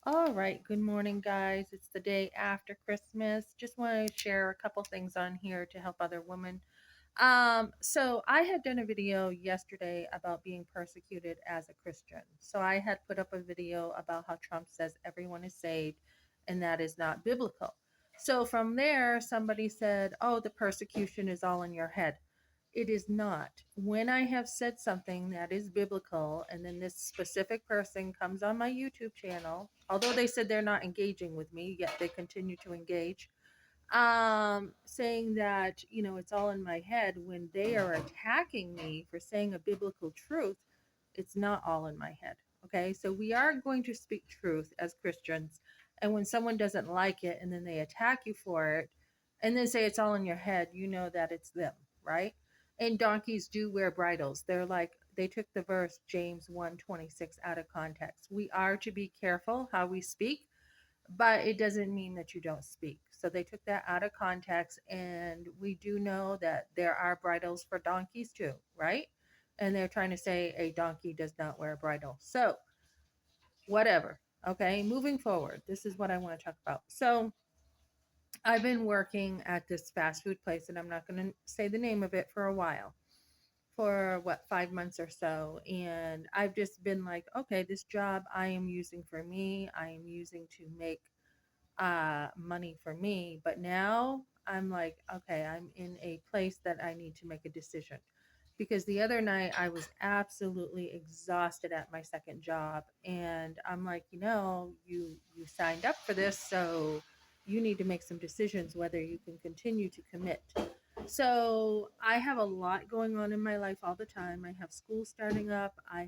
All right, good morning, guys. It's the day after Christmas. Just want to share a couple things on here to help other women. So I had done a video yesterday about being persecuted as a Christian. So I had put up a video about how Trump says everyone is saved, and that is not biblical. So from there, somebody said, "Oh, the persecution is all in your head." It is not. When I have said something that is biblical, and then this specific person comes on my YouTube channel, although they said they're not engaging with me, yet they continue to engage, saying that, it's all in my head when they are attacking me for saying a biblical truth, it's not all in my head. Okay, so we are going to speak truth as Christians. And when someone doesn't like it and then they attack you for it and then say it's all in your head, you know that it's them, right? And donkeys do wear bridles. They're like, they took the verse James 1:26 out of context. We are to be careful how we speak, but it doesn't mean that you don't speak. So they took that out of context, and we do know that there are bridles for donkeys too, right? And they're trying to say a donkey does not wear a bridle. So, whatever. Okay, moving forward, this is what I want to talk about. So, I've been working at this fast food place, and I'm not going to say the name of it for a while, for what, 5 months or so. And I've just been like, okay, this job I am using for me, I am using to make money for me. But now I'm like, okay, I'm in a place that I need to make a decision. Because the other night I was absolutely exhausted at my second job, and I'm like, you signed up for this, so you need to make some decisions whether you can continue to commit. So I have a lot going on in my life all the time. I have school starting up. I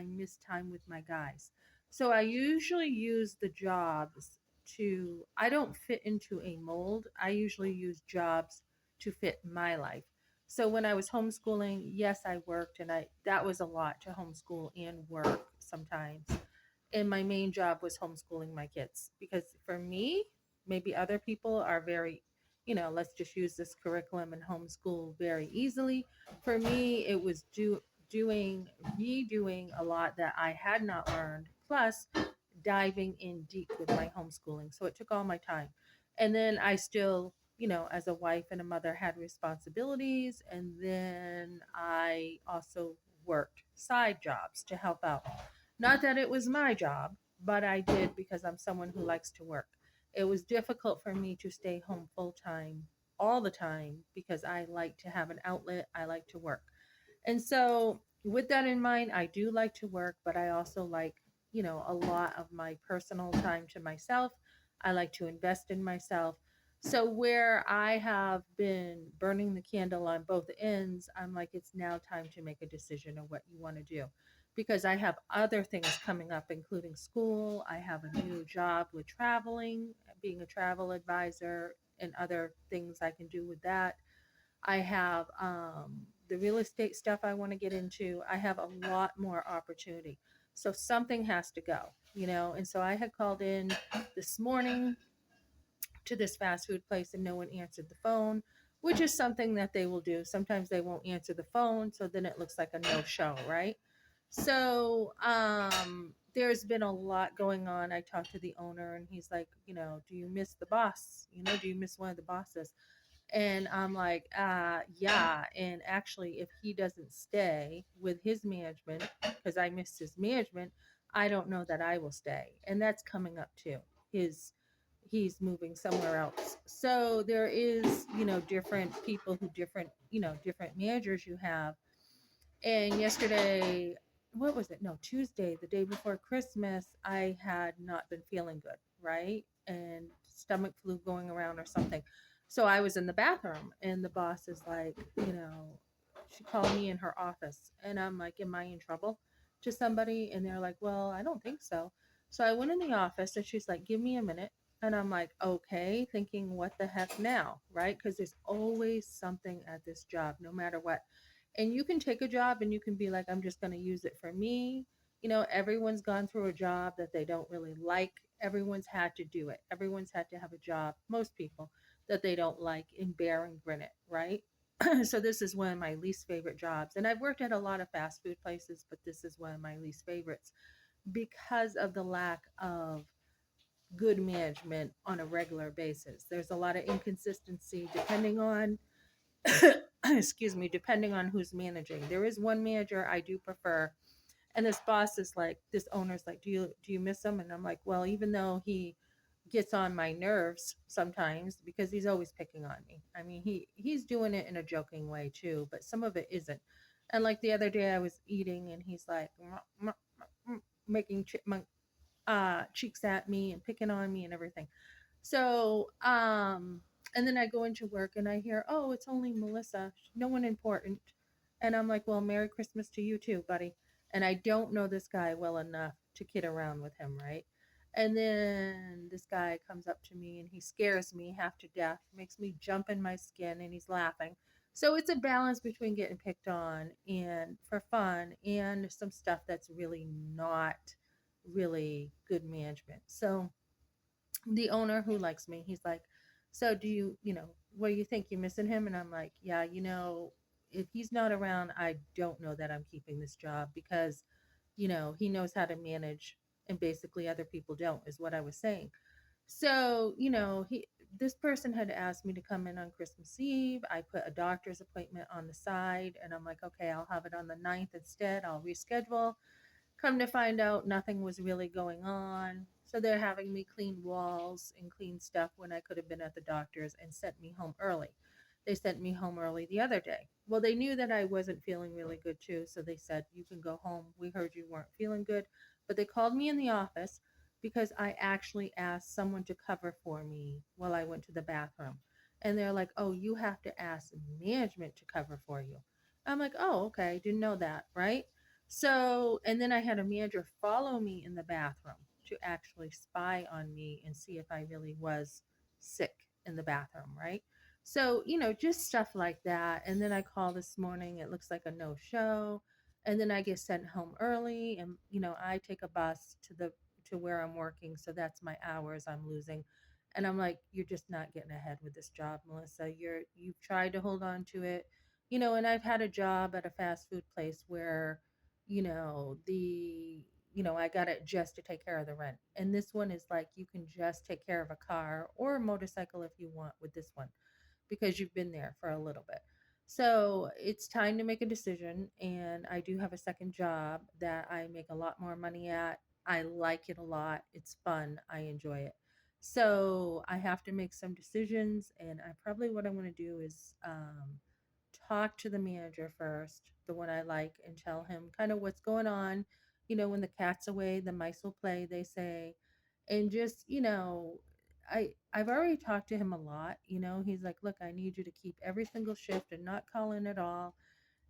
miss time with my guys. So I usually use the jobs to, I don't fit into a mold. I usually use jobs to fit my life. So when I was homeschooling, yes, I worked, and I that was a lot to homeschool and work sometimes. And my main job was homeschooling my kids, because for me, maybe other people are very, let's just use this curriculum and homeschool very easily. For me, it was doing redoing a lot that I had not learned, plus diving in deep with my homeschooling. So it took all my time. And then I still, as a wife and a mother, had responsibilities. And then I also worked side jobs to help out. Not that it was my job, but I did because I'm someone who likes to work. It was difficult for me to stay home full time all the time because I like to have an outlet. I like to work. And so, with that in mind, I do like to work, but I also like, a lot of my personal time to myself. I like to invest in myself. So, where I have been burning the candle on both ends, I'm like, it's now time to make a decision of what you want to do. Because I have other things coming up, including school. I have a new job with traveling, being a travel advisor, and other things I can do with that. I have the real estate stuff I want to get into. I have a lot more opportunity. So something has to go, And so I had called in this morning to this fast food place, and no one answered the phone, which is something that they will do. Sometimes they won't answer the phone. So then it looks like a no show, right? So there's been a lot going on. I talked to the owner, and he's like, do you miss the boss? Do you miss one of the bosses? And I'm like, yeah. And actually, if he doesn't stay with his management, because I missed his management, I don't know that I will stay. And that's coming up too. His he's moving somewhere else. So there is, different people who different managers you have. And yesterday, what was it? No, Tuesday, the day before Christmas, I had not been feeling good, right? And stomach flu going around or something. So I was in the bathroom, and the boss is like, she called me in her office, and I'm like, am I in trouble to somebody? And they're like, well, I don't think so. So I went in the office, and she's like, give me a minute. And I'm like, okay, thinking, what the heck now, right? Because there's always something at this job, no matter what. And you can take a job and you can be like, I'm just going to use it for me. Everyone's gone through a job that they don't really like. Everyone's had to do it. Everyone's had to have a job, most people, that they don't like, and bear and grin it, right? So this is one of my least favorite jobs. And I've worked at a lot of fast food places, but this is one of my least favorites because of the lack of good management on a regular basis. There's a lot of inconsistency depending on excuse me, depending on who's managing. There is one manager I do prefer, and this boss is like, this owner's like, do you miss him? And I'm like, well, even though he gets on my nerves sometimes because he's always picking on me. I mean, he's doing it in a joking way too, but some of it isn't. And like the other day I was eating and he's like making chipmunk cheeks at me and picking on me and everything. So, and then I go into work and I hear, oh, it's only Melissa, no one important. And I'm like, well, Merry Christmas to you too, buddy. And I don't know this guy well enough to kid around with him, right? And then this guy comes up to me and he scares me half to death, makes me jump in my skin, and he's laughing. So it's a balance between getting picked on and for fun and some stuff that's really not really good management. So the owner who likes me, he's like, so do you, what do you think? You missing him? And I'm like, yeah, if he's not around, I don't know that I'm keeping this job because, he knows how to manage and basically other people don't, is what I was saying. So, this person had asked me to come in on Christmas Eve. I put a doctor's appointment on the side and I'm like, okay, I'll have it on the 9th instead. I'll reschedule. Come to find out, nothing was really going on. So they're having me clean walls and clean stuff when I could have been at the doctor's and sent me home early. They sent me home early the other day. Well, they knew that I wasn't feeling really good too. So they said, you can go home. We heard you weren't feeling good. But they called me in the office because I actually asked someone to cover for me while I went to the bathroom. And they're like, oh, you have to ask management to cover for you. I'm like, oh, okay. Didn't know that. Right. So, and then I had a manager follow me in the bathroom to actually spy on me and see if I really was sick in the bathroom, right? So, just stuff like that. And then I call this morning, it looks like a no show. And then I get sent home early and I take a bus to where I'm working, so that's my hours I'm losing. And I'm like, you're just not getting ahead with this job, Melissa. You've tried to hold on to it. And I've had a job at a fast food place where I got it just to take care of the rent. And this one is like you can just take care of a car or a motorcycle if you want with this one because you've been there for a little bit. So it's time to make a decision. And I do have a second job that I make a lot more money at. I like it a lot. It's fun. I enjoy it. So I have to make some decisions. And I probably what I'm going to do is talk to the manager first, the one I like, and tell him kind of what's going on. When the cat's away, the mice will play, they say. And just, I've already talked to him a lot. He's like, look, I need you to keep every single shift and not call in at all.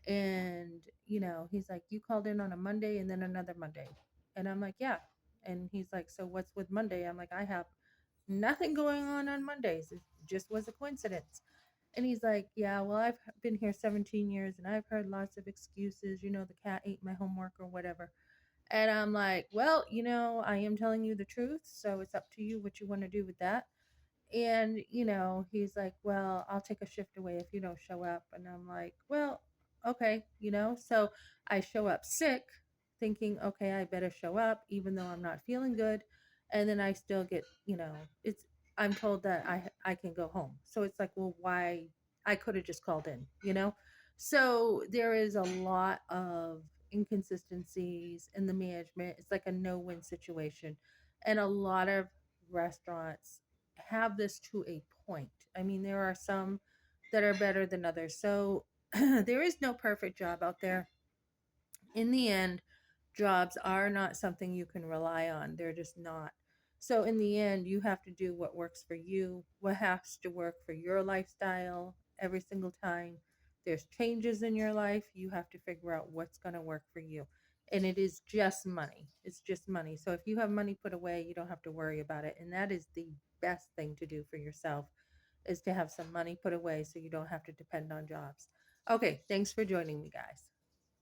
And, he's like, you called in on a Monday and then another Monday. And I'm like, yeah. And he's like, so what's with Monday? I'm like, I have nothing going on Mondays. It just was a coincidence. And he's like, yeah, well, I've been here 17 years and I've heard lots of excuses. The cat ate my homework or whatever. And I'm like, well, I am telling you the truth. So it's up to you what you want to do with that. And, he's like, well, I'll take a shift away if you don't show up. And I'm like, well, okay, so I show up sick thinking, okay, I better show up even though I'm not feeling good. And then I still get, I'm told that I can go home. So it's like, well, why? I could have just called in. So there is a lot of inconsistencies in the management. It's like a no-win situation. And a lot of restaurants have this to a point. I mean, there are some that are better than others. So there is no perfect job out there. In the end, jobs are not something you can rely on. They're just not. So in the end, you have to do what works for you, what has to work for your lifestyle every single time. There's changes in your life. You have to figure out what's going to work for you. And it is just money. It's just money. So if you have money put away, you don't have to worry about it. And that is the best thing to do for yourself is to have some money put away so you don't have to depend on jobs. Okay, thanks for joining me, guys.